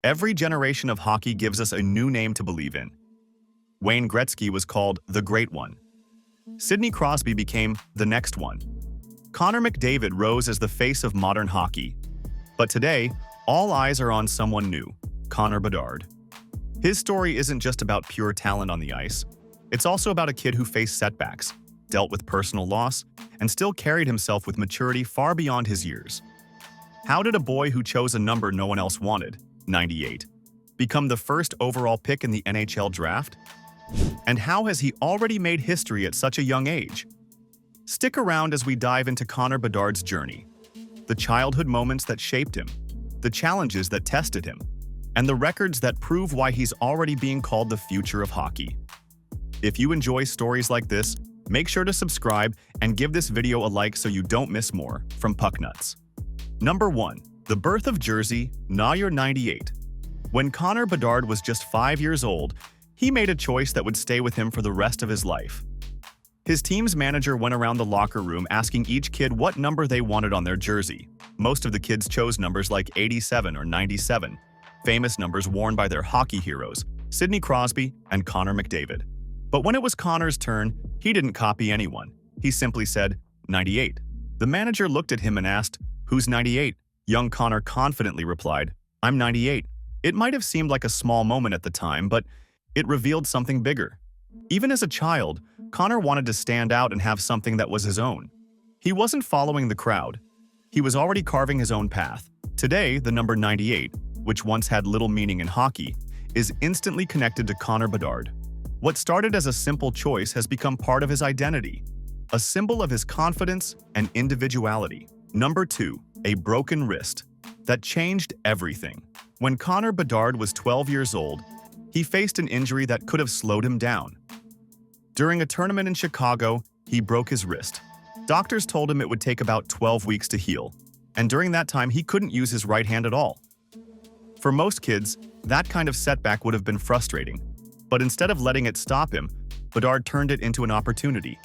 Every generation of hockey gives us a new name to believe in. Wayne Gretzky was called the Great One. Sidney Crosby became the Next One. Connor McDavid rose as the face of modern hockey. But today, all eyes are on someone new, Connor Bedard. His story isn't just about pure talent on the ice. It's also about a kid who faced setbacks, dealt with personal loss, and still carried himself with maturity far beyond his years. How did a boy who chose a number no one else wanted, 98, become the first overall pick in the NHL Draft? And how has he already made history at such a young age? Stick around as we dive into Connor Bedard's journey, the childhood moments that shaped him, the challenges that tested him, and the records that prove why he's already being called the future of hockey. If you enjoy stories like this, make sure to subscribe and give this video a like so you don't miss more from Pucknuts. Number 1. The birth of Jersey, Now You're 98. When Connor Bedard was just 5 years old, he made a choice that would stay with him for the rest of his life. His team's manager went around the locker room asking each kid what number they wanted on their jersey. Most of the kids chose numbers like 87 or 97, famous numbers worn by their hockey heroes, Sidney Crosby and Connor McDavid. But when it was Connor's turn, he didn't copy anyone. He simply said, 98. The manager looked at him and asked, "Who's 98?" Young Connor confidently replied, "I'm 98. It might have seemed like a small moment at the time, but it revealed something bigger. Even as a child, Connor wanted to stand out and have something that was his own. He wasn't following the crowd. He was already carving his own path. Today, the number 98, which once had little meaning in hockey, is instantly connected to Connor Bedard. What started as a simple choice has become part of his identity, a symbol of his confidence and individuality. Number 2, a broken wrist. That changed everything. When Connor Bedard was 12 years old, he faced an injury that could have slowed him down. During a tournament in Chicago, he broke his wrist. Doctors told him it would take about 12 weeks to heal, and during that time he couldn't use his right hand at all. For most kids, that kind of setback would have been frustrating, but instead of letting it stop him, Bedard turned it into an opportunity.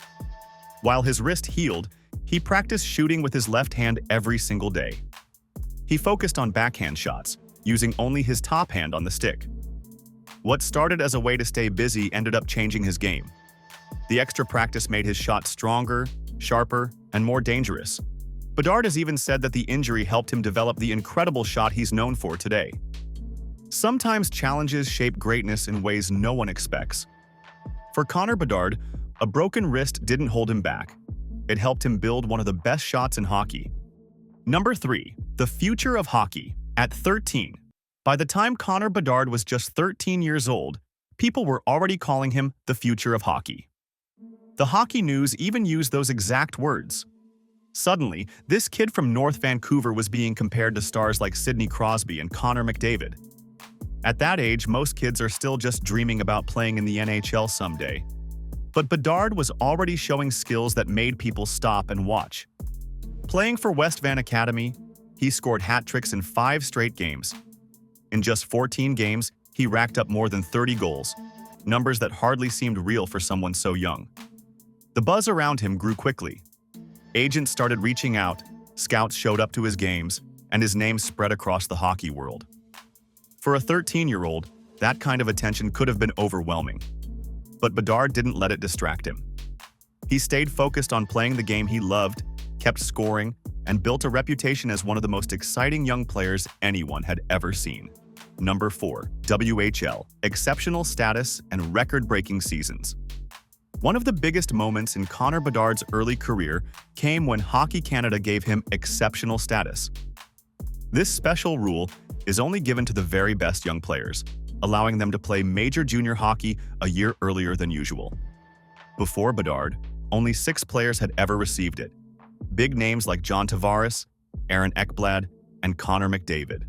While his wrist healed, he practiced shooting with his left hand every single day. He focused on backhand shots, using only his top hand on the stick. What started as a way to stay busy ended up changing his game. The extra practice made his shot stronger, sharper, and more dangerous. Bedard has even said that the injury helped him develop the incredible shot he's known for today. Sometimes challenges shape greatness in ways no one expects. For Connor Bedard, a broken wrist didn't hold him back. It helped him build one of the best shots in hockey. Number 3, the future of hockey. At 13. By the time Connor Bedard was just 13 years old, people were already calling him the future of hockey. The Hockey News even used those exact words. Suddenly, this kid from North Vancouver was being compared to stars like Sidney Crosby and Connor McDavid. At that age, most kids are still just dreaming about playing in the NHL someday. But Bedard was already showing skills that made people stop and watch. Playing for West Van Academy, he scored hat tricks in 5 straight games. In just 14 games, he racked up more than 30 goals, numbers that hardly seemed real for someone so young. The buzz around him grew quickly. Agents started reaching out, scouts showed up to his games, and his name spread across the hockey world. For a 13-year-old, that kind of attention could have been overwhelming. But Bedard didn't let it distract him. He stayed focused on playing the game he loved, kept scoring, and built a reputation as one of the most exciting young players anyone had ever seen. Number 4, WHL, exceptional status and record-breaking seasons. One of the biggest moments in Connor Bedard's early career came when Hockey Canada gave him exceptional status. This special rule is only given to the very best young players, allowing them to play major junior hockey a year earlier than usual. Before Bedard, only 6 players had ever received it. Big names like John Tavares, Aaron Ekblad, and Connor McDavid.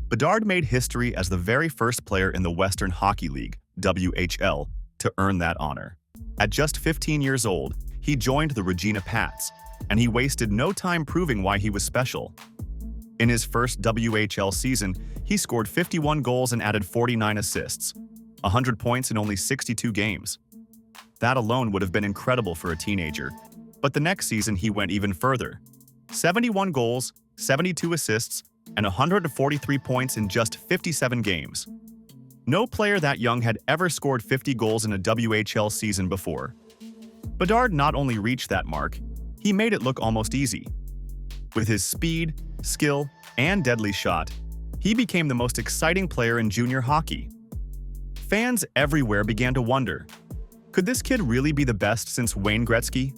Bedard made history as the very first player in the Western Hockey League, WHL, to earn that honor. At just 15 years old, he joined the Regina Pats, and he wasted no time proving why he was special. In his first WHL season, he scored 51 goals and added 49 assists, 100 points in only 62 games. That alone would have been incredible for a teenager, but the next season he went even further. 71 goals, 72 assists, and 143 points in just 57 games. No player that young had ever scored 50 goals in a WHL season before. Bedard not only reached that mark, he made it look almost easy. With his speed, skill, and deadly shot, he became the most exciting player in junior hockey. Fans everywhere began to wonder, could this kid really be the best since Wayne Gretzky?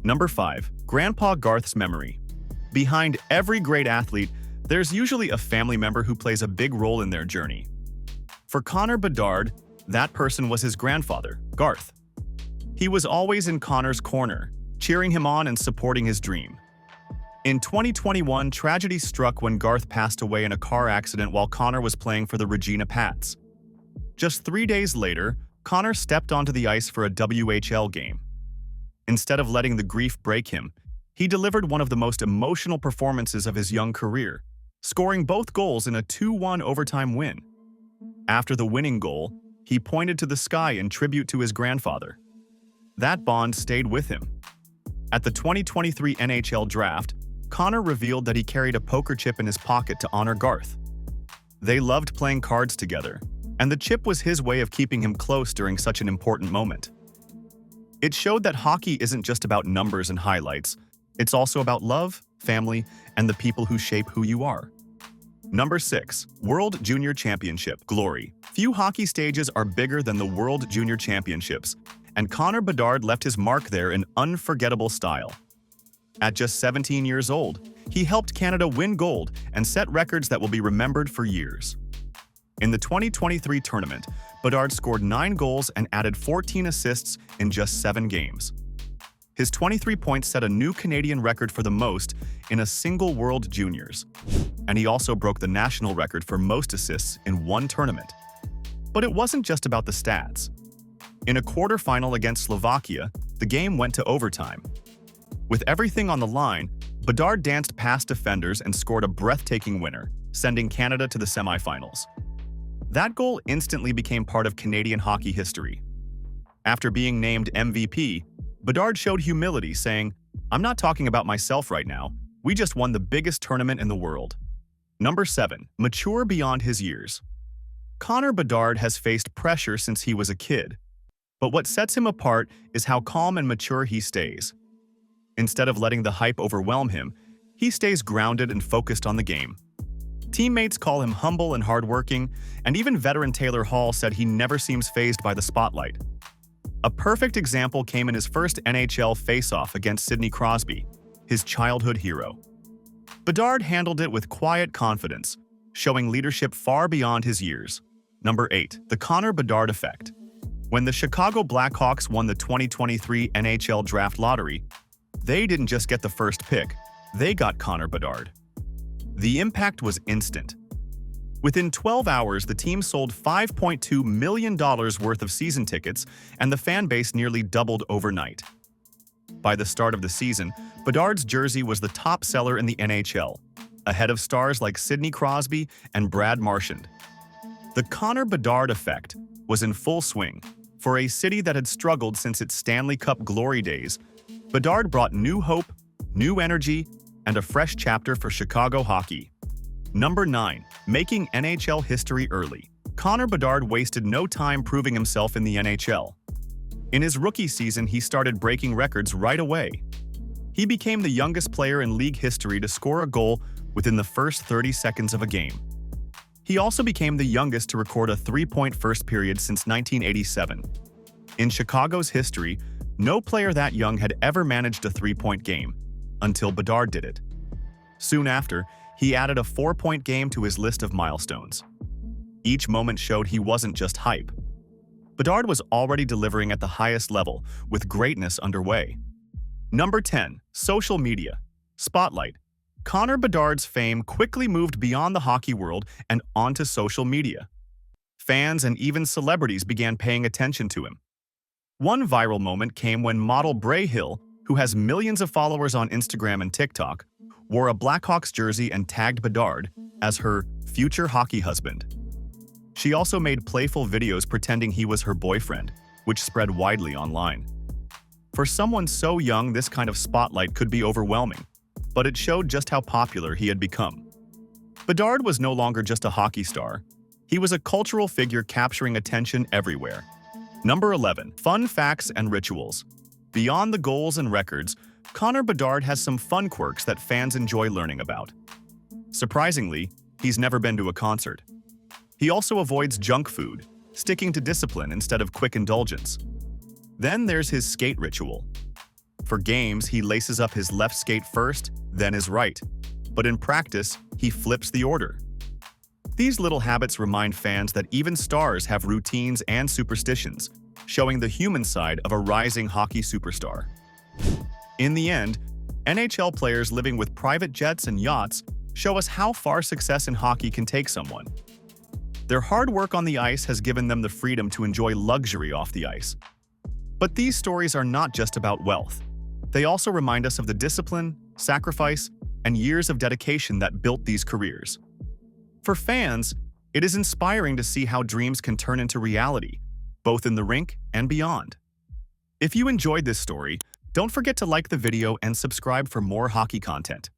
Number 5. Grandpa Garth's memory. Behind every great athlete, there's usually a family member who plays a big role in their journey. For Connor Bedard, that person was his grandfather, Garth. He was always in Connor's corner, cheering him on and supporting his dream. In 2021, tragedy struck when Garth passed away in a car accident while Connor was playing for the Regina Pats. Just 3 days later, Connor stepped onto the ice for a WHL game. Instead of letting the grief break him, he delivered one of the most emotional performances of his young career, scoring both goals in a 2-1 overtime win. After the winning goal, he pointed to the sky in tribute to his grandfather. That bond stayed with him. At the 2023 NHL Draft, Connor revealed that he carried a poker chip in his pocket to honor Garth. They loved playing cards together, and the chip was his way of keeping him close during such an important moment. It showed that hockey isn't just about numbers and highlights, it's also about love, family, and the people who shape who you are. Number 6. World Junior Championship glory. Few hockey stages are bigger than the World Junior Championships, and Connor Bedard left his mark there in unforgettable style. At just 17 years old, he helped Canada win gold and set records that will be remembered for years. In the 2023 tournament, Bedard scored 9 goals and added 14 assists in just 7 games. His 23 points set a new Canadian record for the most in a single World Juniors, and he also broke the national record for most assists in one tournament. But it wasn't just about the stats. In a quarterfinal against Slovakia, the game went to overtime. With everything on the line, Bedard danced past defenders and scored a breathtaking winner, sending Canada to the semifinals. That goal instantly became part of Canadian hockey history. After being named MVP, Bedard showed humility, saying, "I'm not talking about myself right now. We just won the biggest tournament in the world." Number 7. Mature beyond his years. Connor Bedard has faced pressure since he was a kid. But what sets him apart is how calm and mature he stays. Instead of letting the hype overwhelm him, he stays grounded and focused on the game. Teammates call him humble and hardworking, and even veteran Taylor Hall said he never seems fazed by the spotlight. A perfect example came in his first NHL face-off against Sidney Crosby, his childhood hero. Bedard handled it with quiet confidence, showing leadership far beyond his years. Number 8. The Connor Bedard effect. When the Chicago Blackhawks won the 2023 NHL Draft lottery, they didn't just get the first pick, they got Connor Bedard. The impact was instant. Within 12 hours, the team sold $5.2 million worth of season tickets, and the fan base nearly doubled overnight. By the start of the season, Bedard's jersey was the top seller in the NHL, ahead of stars like Sidney Crosby and Brad Marchand. The Connor Bedard effect was in full swing. For a city that had struggled since its Stanley Cup glory days, Bedard brought new hope, new energy, and a fresh chapter for Chicago hockey. Number 9. Making NHL history early. Connor Bedard wasted no time proving himself in the NHL. In his rookie season, he started breaking records right away. He became the youngest player in league history to score a goal within the first 30 seconds of a game. He also became the youngest to record a 3-point first period since 1987. In Chicago's history, no player that young had ever managed a 3-point game, until Bedard did it. Soon after, he added a 4-point game to his list of milestones. Each moment showed he wasn't just hype. Bedard was already delivering at the highest level, with greatness underway. Number 10. Social media. Spotlight. Connor Bedard's fame quickly moved beyond the hockey world and onto social media. Fans and even celebrities began paying attention to him. One viral moment came when model Bray Hill, who has millions of followers on Instagram and TikTok, wore a Blackhawks jersey and tagged Bedard as her future hockey husband. She also made playful videos pretending he was her boyfriend, which spread widely online. For someone so young, this kind of spotlight could be overwhelming, but it showed just how popular he had become. Bedard was no longer just a hockey star. He was a cultural figure capturing attention everywhere. Number 11. Fun facts and rituals. Beyond the goals and records, Connor Bedard has some fun quirks that fans enjoy learning about. Surprisingly, he's never been to a concert. He also avoids junk food, sticking to discipline instead of quick indulgence. Then there's his skate ritual. For games, he laces up his left skate first, then his right. But in practice, he flips the order. These little habits remind fans that even stars have routines and superstitions, showing the human side of a rising hockey superstar. In the end, NHL players living with private jets and yachts show us how far success in hockey can take someone. Their hard work on the ice has given them the freedom to enjoy luxury off the ice. But these stories are not just about wealth. They also remind us of the discipline, sacrifice, and years of dedication that built these careers. For fans, it is inspiring to see how dreams can turn into reality, both in the rink and beyond. If you enjoyed this story, don't forget to like the video and subscribe for more hockey content.